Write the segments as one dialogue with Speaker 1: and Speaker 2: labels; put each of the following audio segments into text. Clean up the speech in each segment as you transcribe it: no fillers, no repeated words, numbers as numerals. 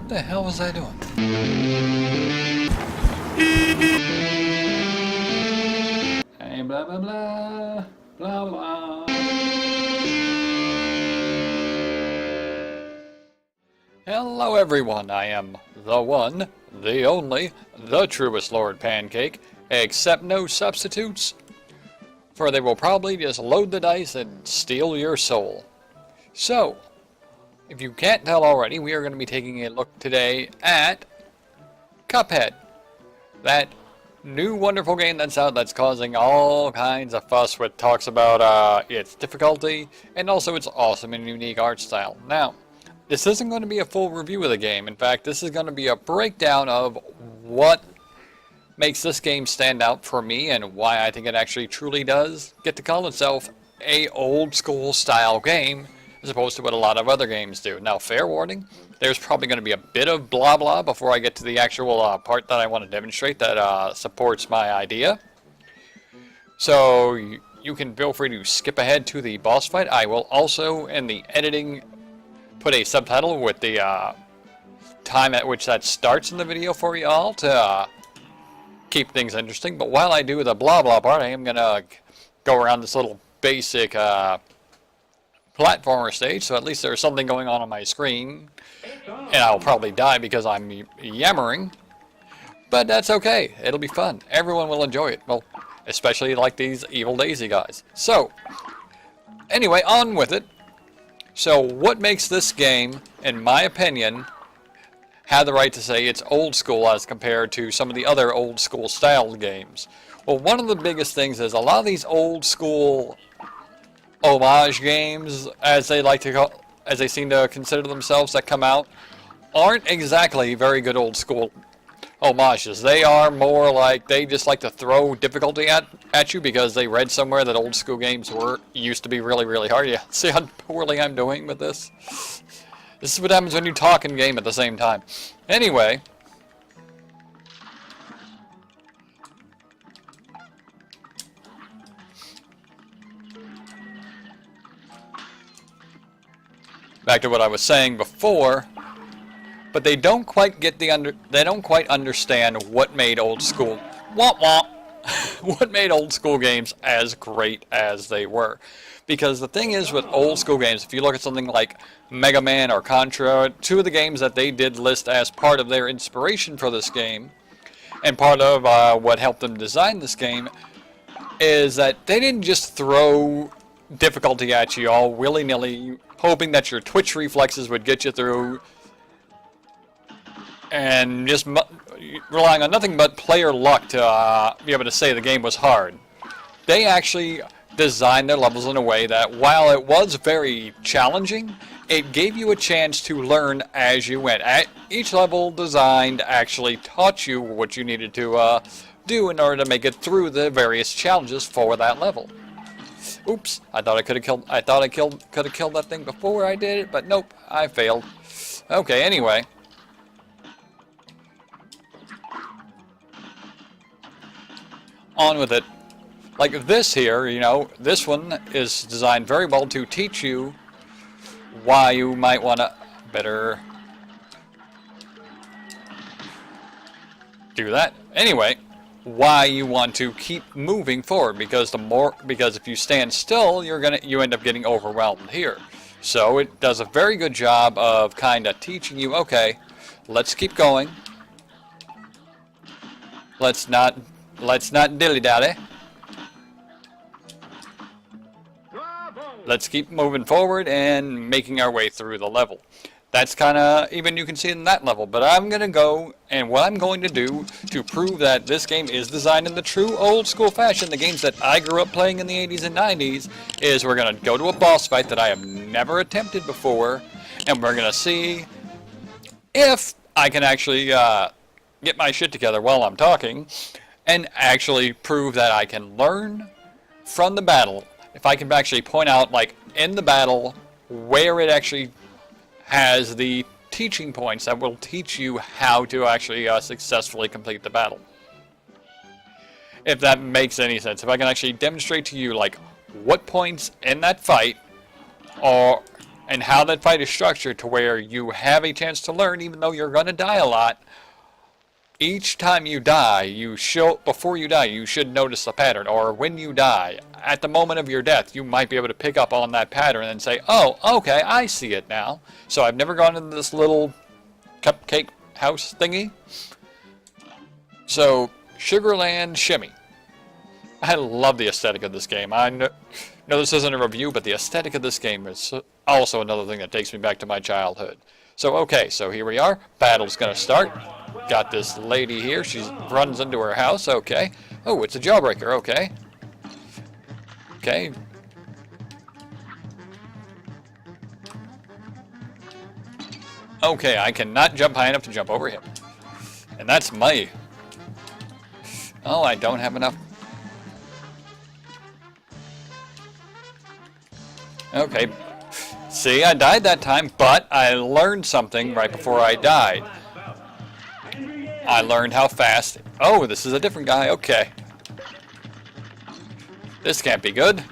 Speaker 1: the hell was I doing? Hey, blah, blah, blah. Blah, blah. Hello, everyone. I am the one, the only, the truest Lord Pancake, except no substitutes, for they will probably just load the dice and steal your soul. So, if you can't tell already, we are going to be taking a look today at Cuphead. That new wonderful game that's out that's causing all kinds of fuss with talks about its difficulty and also its awesome and unique art style. Now, this isn't going to be a full review of the game. In fact, this is going to be a breakdown of what makes this game stand out for me and why I think it actually truly does get to call itself a old school style game as opposed to what a lot of other games do. Now, fair warning, there's probably going to be a bit of blah blah before I get to the actual part that I want to demonstrate that supports my idea. So you can feel free to skip ahead to the boss fight. I will also, in the editing, put a subtitle with the time at which that starts in the video for you all to keep things interesting. But while I do the blah blah part, I am going to go around this little basic platformer stage, so at least there's something going on my screen, and I'll probably die because I'm yammering, but that's okay. It'll be fun. Everyone will enjoy it. Well, especially like these Evil Daisy guys. So, anyway, on with it. So, what makes this game, in my opinion, have the right to say it's old school as compared to some of the other old school style games? Well, one of the biggest things is a lot of these old school homage games, as they like to call, as they seem to consider themselves, that come out, aren't exactly very good old school homages. They are more like they just like to throw difficulty at you because they read somewhere that old school games used to be really, really hard. Yeah, see how poorly I'm doing with this? This is what happens when you talk and game at the same time. Anyway, back to what I was saying before, but they don't quite get they don't quite understand what made old school what made old school games as great as they were. Because the thing is with old school games, if you look at something like Mega Man or Contra, two of the games that they did list as part of their inspiration for this game, and part of what helped them design this game, is that they didn't just throw difficulty at you all willy-nilly, hoping that your twitch reflexes would get you through, and just relying on nothing but player luck to be able to say the game was hard. They actually designed their levels in a way that, while it was very challenging, it gave you a chance to learn as you went. Each level designed actually taught you what you needed to do in order to make it through the various challenges for that level. Oops, I thought I could have killed that thing before I did it, but nope, I failed. Okay, anyway. On with it. Like this here, you know, this one is designed very well to teach you why you might want to better do that. Anyway, why you want to keep moving forward, because if you stand still, you end up getting overwhelmed here. So it does a very good job of kind of teaching you, okay, let's keep going. Let's not dilly-dally. Let's keep moving forward and making our way through the level. That's kind of, even you can see in that level, but I'm going to go, and what I'm going to do to prove that this game is designed in the true old school fashion, the games that I grew up playing in the 80s and 90s, is we're going to go to a boss fight that I have never attempted before, and we're going to see if I can actually get my shit together while I'm talking, and actually prove that I can learn from the battle. If I can actually point out, like, in the battle, where it actually has the teaching points that will teach you how to actually successfully complete the battle. If that makes any sense. If I can actually demonstrate to you, like, what points in that fight are and how that fight is structured to where you have a chance to learn, even though you're going to die a lot. Each time you die, before you die, you should notice the pattern. Or when you die, at the moment of your death, you might be able to pick up on that pattern and say, oh, okay, I see it now. So I've never gone into this little cupcake house thingy. So, Sugarland Shimmy. I love the aesthetic of this game. I know this isn't a review, but the aesthetic of this game is also another thing that takes me back to my childhood. So, okay, so here we are. Battle's going to start. Got this lady here. She runs into her house. Okay. Oh, it's a jawbreaker. Okay. Okay. Okay, I cannot jump high enough to jump over him. And that's my... Oh, I don't have enough. Okay. See, I died that time, but I learned something right before I died. I learned how fast... Oh, this is a different guy. Okay. This can't be good.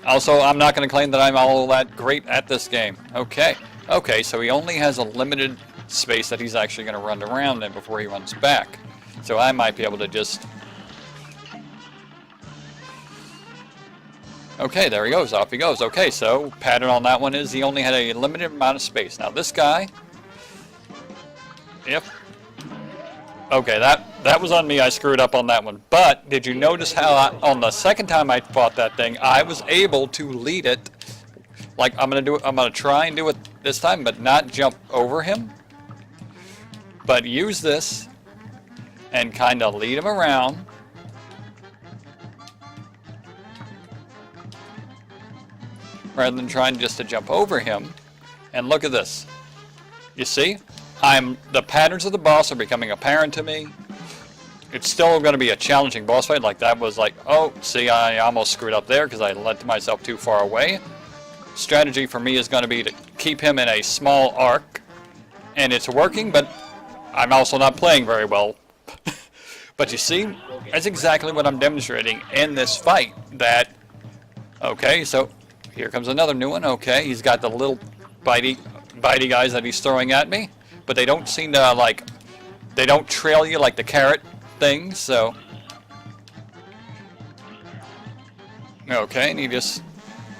Speaker 1: Also, I'm not going to claim that I'm all that great at this game. Okay. Okay, so he only has a limited space that he's actually going to run around in before he runs back. So I might be able to just... Okay, there he goes. Off he goes. Okay, so pattern on that one is he only had a limited amount of space. Now this guy... Yep. Okay, that was on me. I screwed up on that one. But did you notice how on the second time I fought that thing, I was able to lead it. Like I'm gonna try and do it this time, but not jump over him. But use this and kind of lead him around. Rather than trying just to jump over him. And look at this. You see? The patterns of the boss are becoming apparent to me. It's still going to be a challenging boss fight. Like that was like, oh, see, I almost screwed up there because I led myself too far away. Strategy for me is going to be to keep him in a small arc. And it's working, but I'm also not playing very well. But you see, that's exactly what I'm demonstrating in this fight. That, okay, so here comes another new one. Okay, he's got the little bitey guys that he's throwing at me. But they don't seem to, like, they don't trail you like the carrot things, so. Okay, and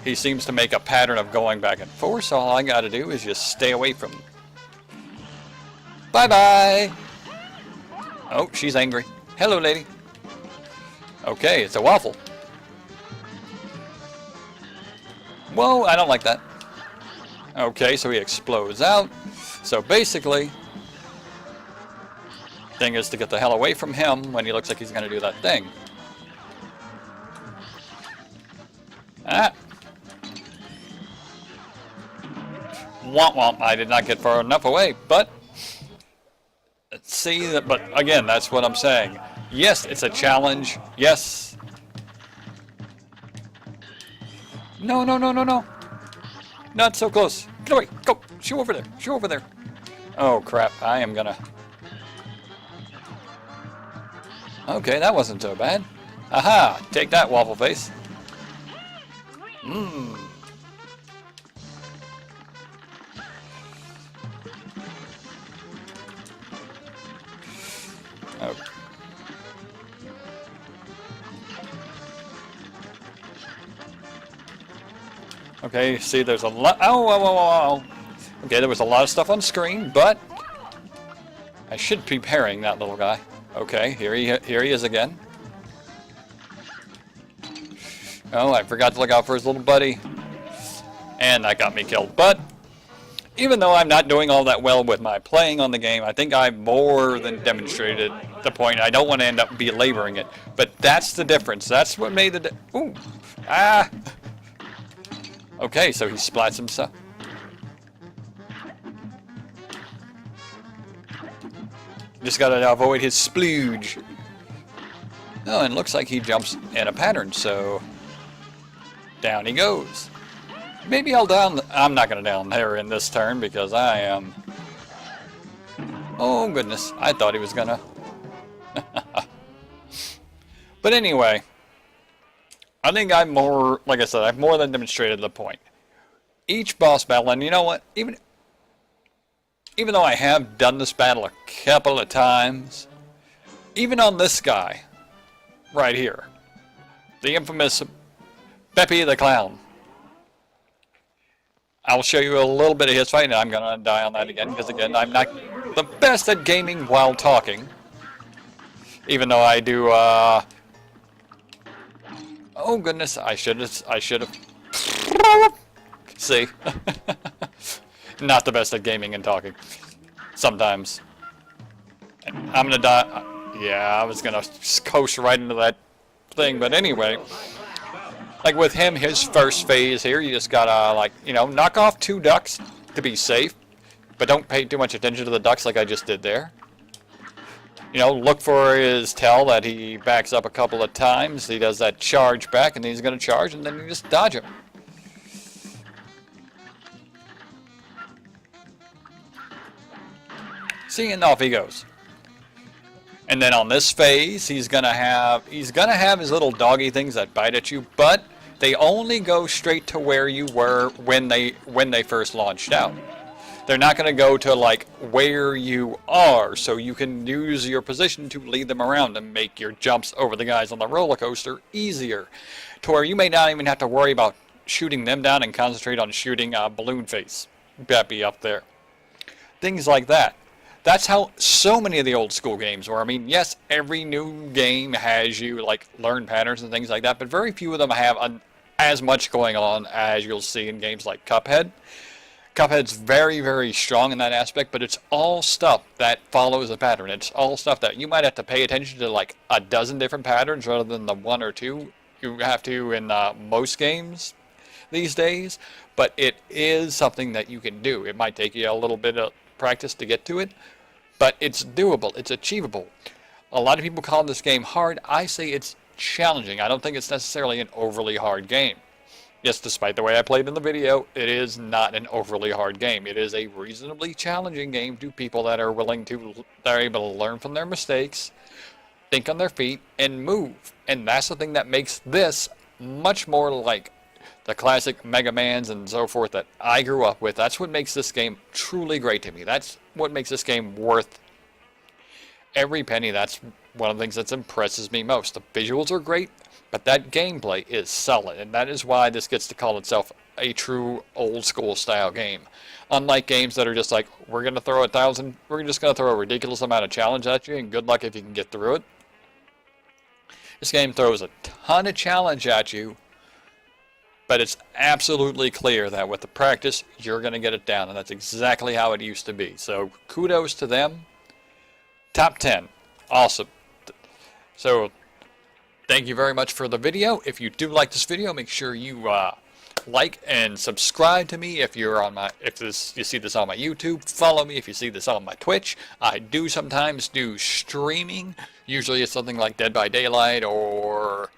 Speaker 1: he seems to make a pattern of going back and forth, so all I gotta do is just stay away from him. Bye-bye! Oh, she's angry. Hello, lady. Okay, it's a waffle. Whoa, I don't like that. Okay, so he explodes out. So basically, thing is to get the hell away from him when he looks like he's going to do that thing. Ah. Womp womp, I did not get far enough away, but see that, but again, that's what I'm saying. Yes, it's a challenge. Yes. No, no, no, no, no. Not so close. Get away. Go. Shoot over there. Shoot over there. Oh, crap. I am gonna... Okay, that wasn't so bad. Aha! Take that, waffle face. Mmm. Oh. Okay, see, there's a lot... Oh, oh, oh, oh, oh. Okay, there was a lot of stuff on screen, but I should be parrying that little guy. Okay, here he is again. Oh, I forgot to look out for his little buddy. And that got me killed. But even though I'm not doing all that well with my playing on the game, I think I've more than demonstrated the point. I don't want to end up belaboring it. But that's the difference. That's what made the... Ooh. Ah! Okay, so he splats himself. Just gotta avoid his splooge. Oh, and it looks like he jumps in a pattern, so down he goes. Maybe I'll down... I'm not gonna down there in this turn because I am... Oh, goodness. I thought he was gonna... But anyway, I think I'm more... Like I said, I've more than demonstrated the point. each boss battle, and you know what? Even though I have done this battle a couple of times, even on this guy right here, the infamous Beppy the Clown, I'll show you a little bit of his fight, and I'm going to die on that again, because again, I'm not the best at gaming while talking. Even though I do, oh goodness, I should have, see, not the best at gaming and talking, sometimes. And I'm going to die, yeah, I was going to coast right into that thing, but anyway. Like with him, his first phase here, you just gotta, like, you know, knock off 2 ducks to be safe, but don't pay too much attention to the ducks like I just did there. You know, look for his tail that he backs up a couple of times. He does that charge back, and then he's gonna charge, and then you just dodge him. See, and off he goes. And then on this phase, he's gonna have his little doggy things that bite at you, but they only go straight to where you were when they first launched out. They're not gonna go to like where you are, so you can use your position to lead them around and make your jumps over the guys on the roller coaster easier, to where you may not even have to worry about shooting them down and concentrate on shooting Balloon Face Beppy up there. Things like that. That's how so many of the old school games were. I mean, yes, every new game has you like learn patterns and things like that, but very few of them have as much going on as you'll see in games like Cuphead. Cuphead's very, very strong in that aspect, but it's all stuff that follows a pattern. It's all stuff that you might have to pay attention to like a dozen different patterns rather than the 1 or 2 you have to in most games these days, but it is something that you can do. It might take you a little bit of practice to get to it, but it's doable, it's achievable. A lot of people call this game hard. I say it's challenging. I don't think it's necessarily an overly hard game. Yes, despite the way I played in the video, it is not an overly hard game. It is a reasonably challenging game to people that are able to learn from their mistakes, think on their feet, and move. And that's the thing that makes this much more like the classic Mega Mans and so forth that I grew up with. That's what makes this game truly great to me. That's what makes this game worth every penny. That's one of the things that impresses me most. The visuals are great, but that gameplay is solid, and that is why this gets to call itself a true old school style game. Unlike games that are just like, we're just going to throw a ridiculous amount of challenge at you, and good luck if you can get through it. This game throws a ton of challenge at you, but it's absolutely clear that with the practice, you're going to get it down, and that's exactly how it used to be. So kudos to them. Top 10. Awesome. So thank you very much for the video. If you do like this video, make sure you like and subscribe to me if you're on you see this on my YouTube. Follow me if you see this on my Twitch. I do sometimes do streaming. Usually it's something like Dead by Daylight, or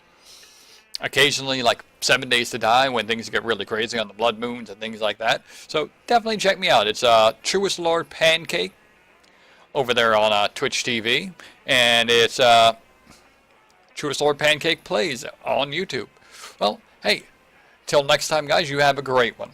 Speaker 1: occasionally like 7 Days to Die when things get really crazy on the blood moons and things like that. So definitely check me out. It's Truest Lord Pancake over there on Twitch TV, and it's Truest Lord Pancake Plays on YouTube. Well, hey, till next time, guys, you have a great one.